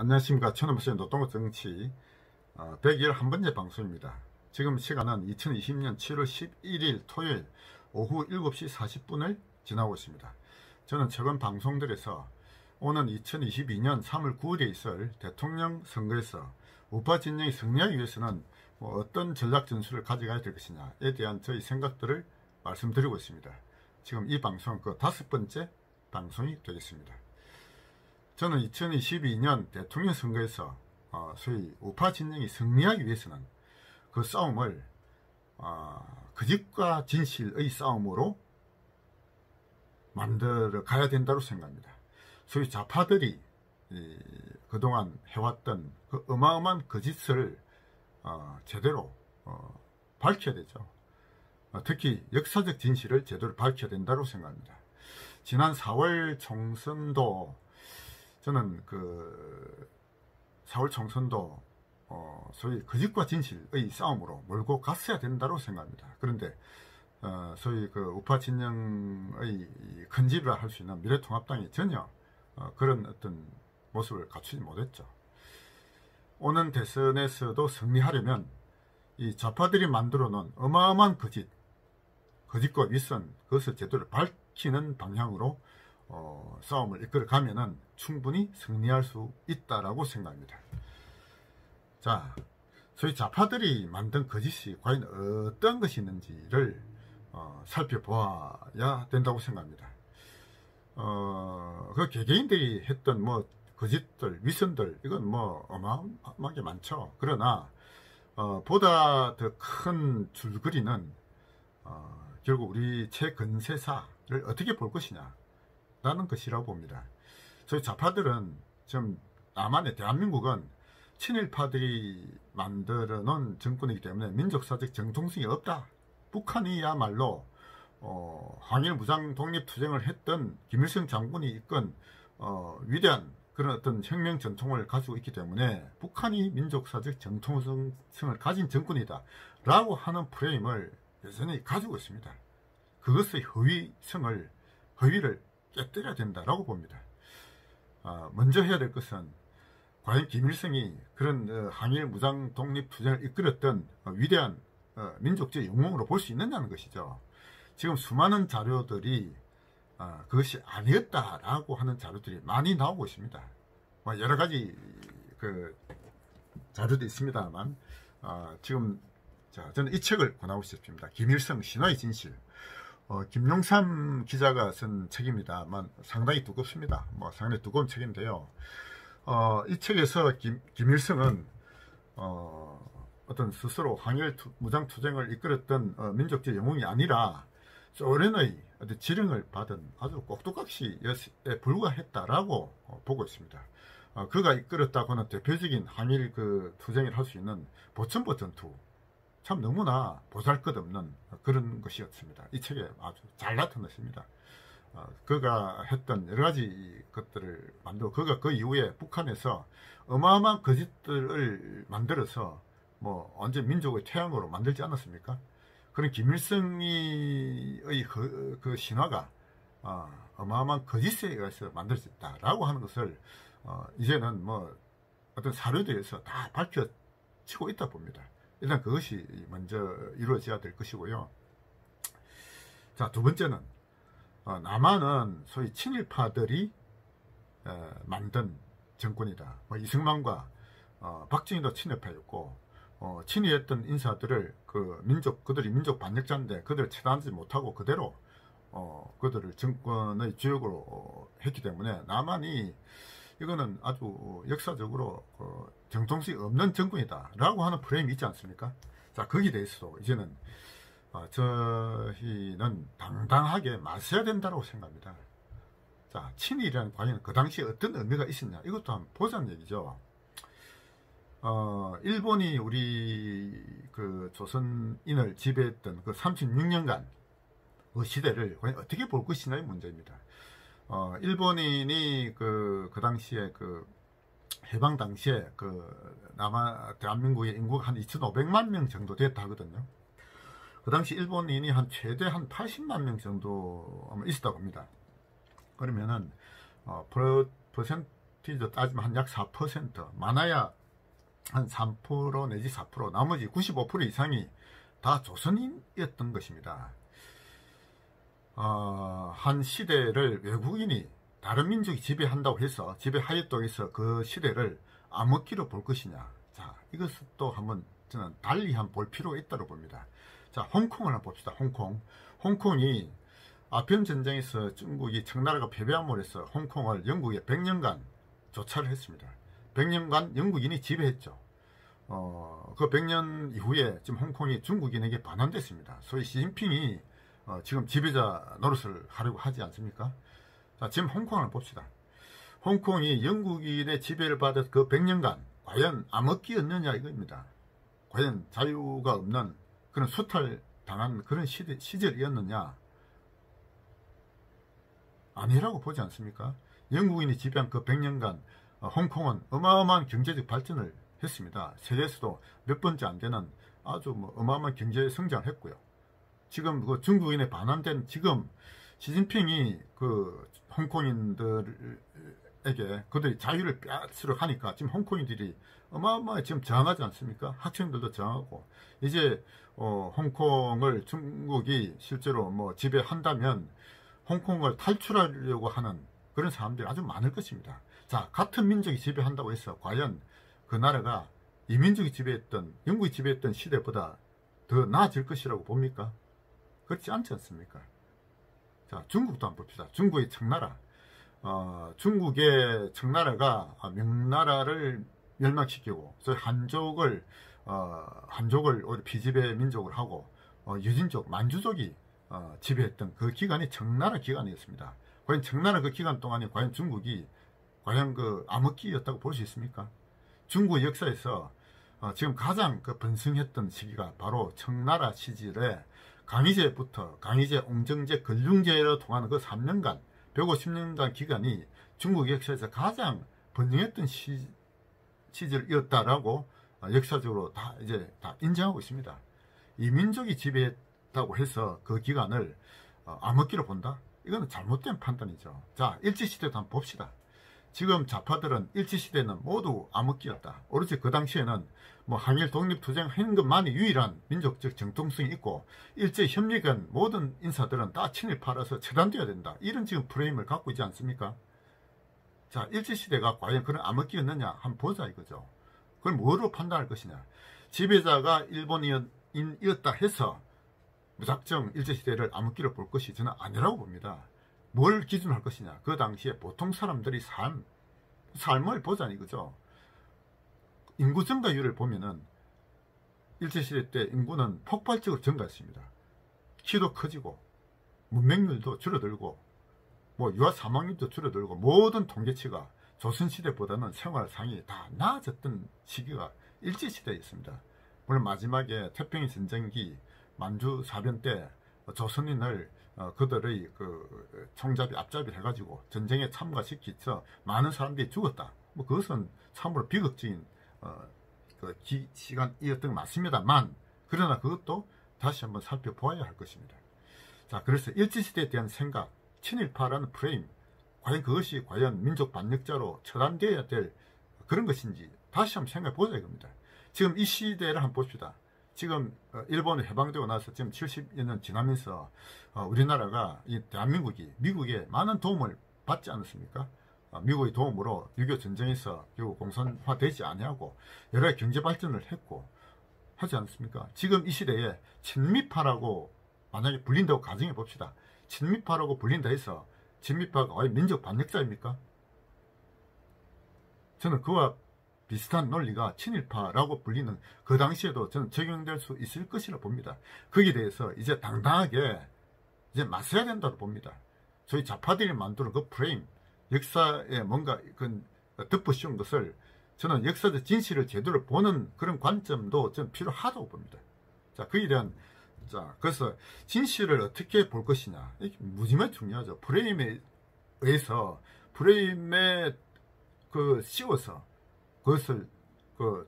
안녕하십니까. 천안부서의 노동과 정치 111번째 방송입니다. 지금 시간은 2020년 7월 11일 토요일 오후 7시 40분을 지나고 있습니다. 저는 최근 방송들에서 오는 2022년 3월 9일에 있을 대통령 선거에서 우파 진영이 승리하기 위해서는 어떤 전략 전술을 가져가야 될 것이냐에 대한 저희 생각들을 말씀드리고 있습니다. 지금 이 방송은 그 5번째 방송이 되겠습니다. 저는 2022년 대통령 선거에서 소위 우파 진영이 승리하기 위해서는 그 싸움을 거짓과 진실의 싸움으로 만들어 가야 된다고 생각합니다. 소위 좌파들이 그동안 해왔던 그 어마어마한 거짓을 제대로 밝혀야 되죠. 특히 역사적 진실을 제대로 밝혀야 된다고 생각합니다. 지난 4월 총선도 저는 그 4월 총선도 소위 거짓과 진실의 싸움으로 몰고 갔어야 된다고 생각합니다. 그런데 소위 그 우파 진영의 큰집이라 할 수 있는 미래통합당이 전혀 그런 어떤 모습을 갖추지 못했죠. 오는 대선에서도 승리하려면 이 좌파들이 만들어 놓은 어마어마한 거짓과 윗선, 그것을 제대로 밝히는 방향으로 싸움을 이끌어 가면은 충분히 승리할 수 있다라고 생각합니다. 자, 소위 좌파들이 만든 거짓이 과연 어떤 것이 있는지를 살펴보아야 된다고 생각합니다. 그 개개인들이 했던 거짓들, 윗선들, 이건 어마어마하게 많죠. 그러나 보다 더 큰 줄거리는 결국 우리 최근세사를 어떻게 볼 것이냐 라는 것이라고 봅니다. 저희 좌파들은 지금 남한의 대한민국은 친일파들이 만들어 놓은 정권이기 때문에 민족사적 정통성이 없다. 북한이야말로 항일 무장 독립투쟁을 했던 김일성 장군이 이끈 위대한 그런 어떤 혁명 전통을 가지고 있기 때문에 북한이 민족사적 정통성을 가진 정권이다 라고 하는 프레임을 여전히 가지고 있습니다. 그것의 허위를 깨뜨려야 된다라고 봅니다. 먼저 해야 될 것은 과연 김일성이 그런 항일 무장 독립투쟁을 이끌었던 위대한 민족적 영웅으로 볼 수 있느냐는 것이죠. 지금 수많은 자료들이 그것이 아니었다라고 하는 자료들이 많이 나오고 있습니다. 여러 가지 그 자료도 있습니다만 지금 저는 이 책을 권하고 싶습니다. 김일성 신화의 진실. 김용삼 기자가 쓴 책입니다만 상당히 두껍습니다. 상당히 두꺼운 책인데요. 이 책에서 김일성은 어떤 스스로 항일 무장투쟁을 이끌었던 민족적 영웅이 아니라 소련의 어떤 지령을 받은 아주 꼭두각시에 불과했다라고 보고 있습니다. 그가 이끌었다고는 대표적인 항일 그 투쟁을 할 수 있는 보천보 전투, 참 너무나 보잘것없는 그런 것이었습니다. 이 책에 아주 잘 나타났습니다. 그가 했던 여러 가지 것들을 만들고 그가 그 이후에 북한에서 어마어마한 거짓들을 만들어서 언제 민족의 태양으로 만들지 않았습니까? 그런 김일성의 그 신화가 어마어마한 거짓에 의해서 만들어졌다라고 하는 것을 이제는 어떤 사료들에서 다 밝혀지고 있다 봅니다. 일단 그것이 먼저 이루어져야 될 것이고요. 자, 두 번째는 남한은 소위 친일파들이 만든 정권이다. 이승만과 박정희도 친일파였고 친일했던 인사들을 그들이 민족 반역자인데 그들을 처단하지 못하고 그대로 그들을 정권의 주역으로 했기 때문에 남한이 이거는 아주 역사적으로 정통성이 없는 정권이다 라고 하는 프레임이 있지 않습니까? 자, 거기에 대해서도 이제는 저희는 당당하게 맞서야 된다고 생각합니다. 자, 친일이라는 과연 그 당시에 어떤 의미가 있었냐, 이것도 한번 보자는 얘기죠. 일본이 우리 그 조선인을 지배했던 그 36년간 그 시대를 과연 어떻게 볼 것이냐의 문제입니다. 일본인이 그 당시에 해방 당시에 대한민국의 인구가 한 2,500만 명 정도 됐다 하거든요. 그 당시 일본인이 최대 한 80만 명 정도 있었다고 합니다. 그러면은 퍼센티지 따지면 한 약 4%, 많아야 한 3% 내지 4%, 나머지 95% 이상이 다 조선인이었던 것입니다. 한 시대를 외국인이 다른 민족이 지배한다고 해서 지배하였다고 해서 그 시대를 암흑기로 볼 것이냐. 자, 이것을 또 한번 저는 달리 한번 볼 필요가 있다고 봅니다. 자, 홍콩을 한번 봅시다. 홍콩이 아편 전쟁에서 중국이 청나라가 패배함으로 해서 홍콩을 영국에 100년간 조차를 했습니다. 100년간 영국인이 지배했죠. 그 100년 이후에 지금 홍콩이 중국인에게 반환됐습니다. 소위 시진핑이 지금 지배자 노릇을 하려고 하지 않습니까? 자, 지금 홍콩을 봅시다. 홍콩이 영국인의 지배를 받은 그 100년간 과연 암흑기였느냐 이겁니다. 과연 자유가 없는 그런 수탈당한 그런 시절이었느냐? 아니라고 보지 않습니까? 영국인이 지배한 그 100년간 홍콩은 어마어마한 경제적 발전을 했습니다. 세계에서도 몇 번째 안 되는 아주 어마어마한 경제 성장을 했고요. 지금 그 중국인에 반환된 지금 시진핑이 그 홍콩인들에게 그들이 자유를 빼앗으려고 하니까 지금 홍콩인들이 어마어마하게 지금 저항하지 않습니까? 학생들도 저항하고 이제 홍콩을 중국이 실제로 지배한다면 홍콩을 탈출하려고 하는 그런 사람들이 아주 많을 것입니다. 자, 같은 민족이 지배한다고 해서 과연 그 나라가 이민족이 지배했던 영국이 지배했던 시대보다 더 나아질 것이라고 봅니까? 그렇지 않지 않습니까? 자, 중국도 한번 봅시다. 중국의 청나라. 중국의 청나라가 명나라를 멸망시키고 소위 한족을 오히려 비지배 민족을 하고 유진족, 만주족이 지배했던 그 기간이 청나라 기간이었습니다. 과연 청나라 그 기간 동안에 과연 중국이 과연 그 암흑기였다고 볼 수 있습니까? 중국 역사에서 지금 가장 그 번성했던 시기가 바로 청나라 시절에 강희제부터 강희제, 옹정제, 근륭제로 통하는 그 3년간 150년간 기간이 중국 역사에서 가장 번성했던 시절이었다라고 역사적으로 다 인정하고 있습니다. 이민족이 지배했다고 해서 그 기간을 암흑기로 본다? 이거는 잘못된 판단이죠. 자, 일제시대도 한번 봅시다. 지금 좌파들은 일제시대는 모두 암흑기였다. 오로지 그 당시에는 항일 독립투쟁 하는 것만이 유일한 민족적 정통성이 있고 일제협력은 모든 인사들은 다 친일파라서 처단되어야 된다. 이런 지금 프레임을 갖고 있지 않습니까? 자, 일제시대가 과연 그런 암흑기였느냐 한번 보자 이거죠. 그걸 뭐로 판단할 것이냐. 지배자가 일본인이었다 해서 무작정 일제시대를 암흑기로 볼 것이 저는 아니라고 봅니다. 뭘 기준으로 할 것이냐. 그 당시에 보통 사람들이 삶을 보자 이거죠. 인구 증가율을 보면은 일제시대 때 인구는 폭발적으로 증가했습니다. 키도 커지고 문맹률도 줄어들고 유아 사망률도 줄어들고 모든 통계치가 조선시대보다는 생활상이 다 나아졌던 시기가 일제시대였습니다. 물론 마지막에 태평양 전쟁기 만주 사변 때 조선인을 그들의 그 총잡이 앞잡이 해가지고 전쟁에 참가시키서 많은 사람들이 죽었다. 그것은 참으로 비극적인 시간이었던 것 맞습니다만, 그러나 그것도 다시 한번 살펴보아야 할 것입니다. 자, 그래서 일제시대에 대한 생각, 친일파라는 프레임, 과연 그것이 과연 민족 반역자로 처단되어야 될 그런 것인지 다시 한번 생각해 보자 이겁니다. 지금 이 시대를 한번 봅시다. 지금 일본이 해방되고 나서 지금 70여 년 지나면서 우리나라가 이 대한민국이 미국의 많은 도움을 받지 않았습니까? 미국의 도움으로 6.25 전쟁에서 결국 공산화되지 아니하고 여러 가지 경제 발전을 했고 하지 않습니까? 지금 이 시대에 친미파라고 만약에 불린다고 가정해 봅시다. 친미파라고 불린다 해서 친미파가 거의 민족 반역자입니까? 저는 그와 비슷한 논리가 친일파라고 불리는 그 당시에도 저는 적용될 수 있을 것이라 봅니다. 거기에 대해서 이제 당당하게 이제 맞서야 된다고 봅니다. 저희 좌파들이 만드는 그 프레임, 역사에 뭔가 덮어씌운 것을 저는 역사적 진실을 제대로 보는 그런 관점도 저는 필요하다고 봅니다. 자, 거기에 대한 그래서 진실을 어떻게 볼 것이냐, 이게 무지무지 중요하죠. 프레임에 의해서 프레임에 씌워서 그것을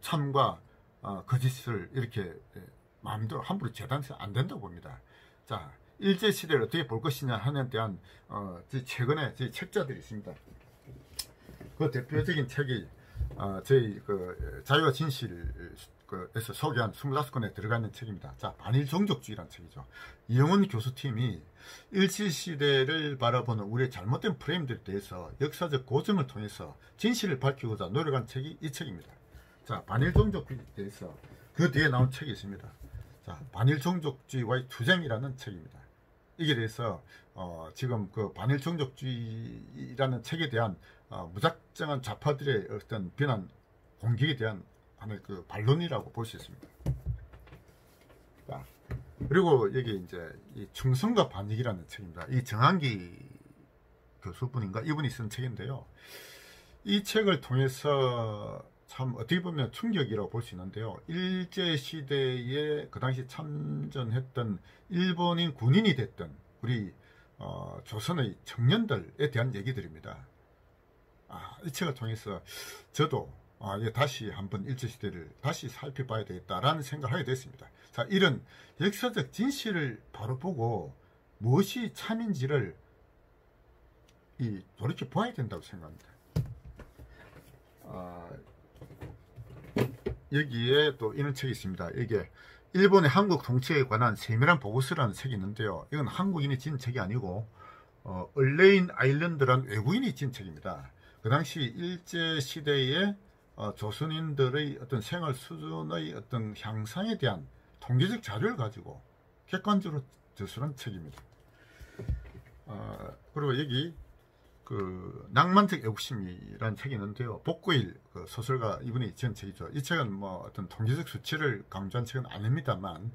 참과 거짓을 이렇게 마음대로 함부로 재단해서 안 된다고 봅니다. 자, 일제시대를 어떻게 볼 것이냐 하는 데한 최근에 제 책자들이 있습니다. 그 대표적인 책이 저희 그 자유와 진실에서 소개한 25권에 들어가 있는 책입니다. 자, 반일 종족주의라는 책이죠. 이영훈 교수팀이 일제시대를 바라보는 우리의 잘못된 프레임들에 대해서 역사적 고증을 통해서 진실을 밝히고자 노력한 책이 이 책입니다. 자, 반일 종족주의에 대해서 그 뒤에 나온 책이 있습니다. 자, 반일 종족주의와의 투쟁이라는 책입니다. 이게 대해서 지금 그 반일 종족주의라는 책에 대한 무작정한 좌파들의 어떤 비난 공격에 대한 하나의 그 반론이라고 볼 수 있습니다. 자, 그리고 여기 이제 이 충성과 반역이라는 책입니다. 이 정한기 교수분인가 이분이 쓴 책인데요. 이 책을 통해서 참 어떻게 보면 충격이라고 볼 수 있는데요. 일제시대에 그 당시 참전했던 일본인 군인이 됐던 우리 조선의 청년들에 대한 얘기들입니다. 이 책을 통해서 저도 다시 한번 일제시대를 다시 살펴봐야 되겠다라는 생각을 하게 됐습니다. 자, 이런 역사적 진실을 바로 보고 무엇이 참인지를 돌이켜 보아야 된다고 생각합니다. 여기에 또 이런 책이 있습니다. 이게 일본의 한국 통치에 관한 세밀한 보고서라는 책이 있는데요. 이건 한국인이 진 책이 아니고 얼레인 아일랜드라는 외국인이 진 책입니다. 그 당시 일제시대에 조선인들의 어떤 생활 수준의 어떤 향상에 대한 통계적 자료를 가지고 객관적으로 저술한 책입니다. 그리고 여기 그 낭만적 애국심이라는 책이 있는데요. 복구일 그 소설가 이분이 지은 책이죠. 이 책은 뭐 어떤 통계적 수치를 강조한 책은 아닙니다만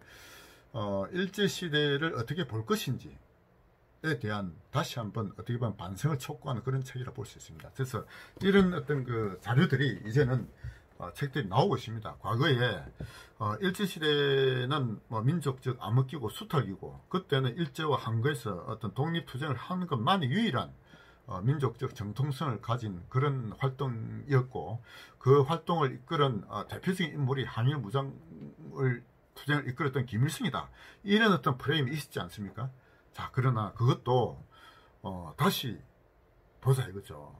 일제시대를 어떻게 볼 것인지에 대한 다시 한번 어떻게 보면 반성을 촉구하는 그런 책이라 볼 수 있습니다. 그래서 이런 어떤 그 자료들이 이제는 책들이 나오고 있습니다. 과거에 일제시대는 뭐 민족적 암흑기고 수탈기고 그때는 일제와 한국에서 어떤 독립투쟁을 하는 것만이 유일한 민족적 정통성을 가진 그런 활동이었고 그 활동을 이끌은 대표적인 인물이 한일 무장을 투쟁을 이끌었던 김일성이다. 이런 어떤 프레임이 있지 않습니까? 자, 그러나 그것도 다시 보자 이거죠.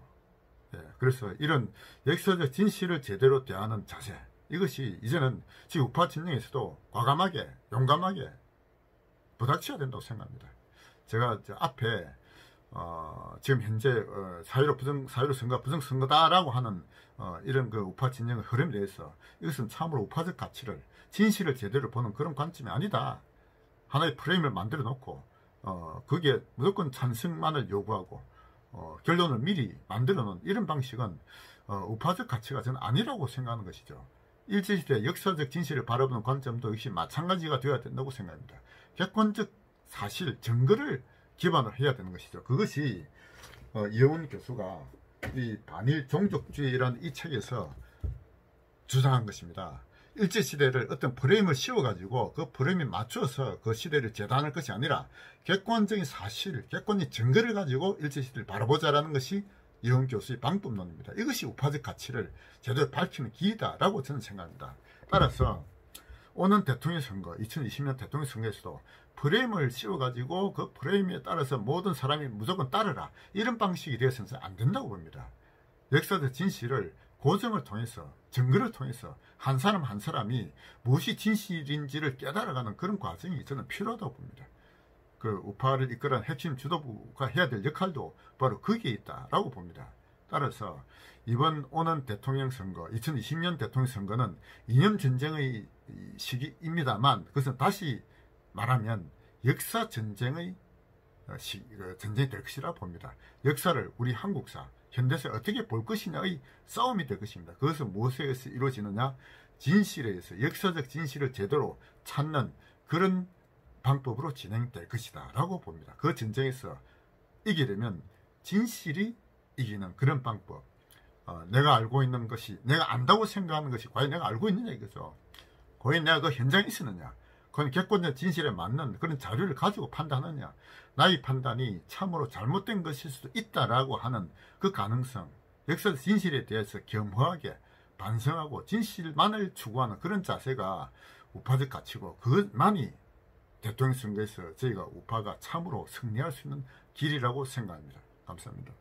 예, 그래서 이런 역사적 진실을 제대로 대하는 자세, 이것이 이제는 지금 우파 진영에서도 과감하게 용감하게 부닥쳐야 된다고 생각합니다. 제가 앞에 지금 현재 사유로 선거 부정선거다라고 하는 이런 그 우파 진영의 흐름에 대해서 이것은 참으로 우파적 가치를 진실을 제대로 보는 그런 관점이 아니다. 하나의 프레임을 만들어 놓고 그게 무조건 찬성만을 요구하고 결론을 미리 만들어 놓은 이런 방식은 우파적 가치가 저는 아니라고 생각하는 것이죠. 일제시대 역사적 진실을 바라보는 관점도 역시 마찬가지가 되어야 된다고 생각합니다. 객관적 사실, 증거를 기반으로 해야 되는 것이죠. 그것이 이영훈 교수가 이 반일 종족주의라는 이 책에서 주장한 것입니다. 일제시대를 어떤 프레임을 씌워가지고 그 프레임에 맞춰서 그 시대를 재단할 것이 아니라 객관적인 사실, 객관적인 증거를 가지고 일제시대를 바라보자라는 것이 이영훈 교수의 방법론입니다. 이것이 우파적 가치를 제대로 밝히는 길이다라고 저는 생각합니다. 따라서 오는 대통령 선거, 2020년 대통령 선거에서도 프레임을 씌워가지고 그 프레임에 따라서 모든 사람이 무조건 따르라, 이런 방식이 되어서는 안 된다고 봅니다. 역사적 진실을 고증을 통해서, 증거를 통해서 한 사람 한 사람이 무엇이 진실인지를 깨달아가는 그런 과정이 저는 필요하다고 봅니다. 그 우파를 이끌어낸 핵심 지도부가 해야 될 역할도 바로 거기에 있다라고 봅니다. 따라서 이번 오는 대통령 선거, 2020년 대통령 선거는 이념 전쟁의 시기입니다만, 그것은 다시 말하면 역사 전쟁의 전쟁이 될 것이라 봅니다. 역사를 우리 한국사, 현대사를 어떻게 볼 것이냐의 싸움이 될 것입니다. 그것은 무엇에 의해서 이루어지느냐? 진실에 의해서, 역사적 진실을 제대로 찾는 그런 방법으로 진행될 것이다 라고 봅니다. 그 전쟁에서 이기려면 진실이 이기는 그런 방법, 내가 알고 있는 것이, 내가 안다고 생각하는 것이 과연 내가 알고 있느냐 이거죠. 과연 내가 그 현장에 있었느냐, 그건 객관적 진실에 맞는 그런 자료를 가지고 판단하느냐, 나의 판단이 참으로 잘못된 것일 수도 있다라고 하는 그 가능성, 역사적 진실에 대해서 겸허하게 반성하고 진실만을 추구하는 그런 자세가 우파적 가치고, 그것만이 대통령 선거에서 저희가 우파가 참으로 승리할 수 있는 길이라고 생각합니다. 감사합니다.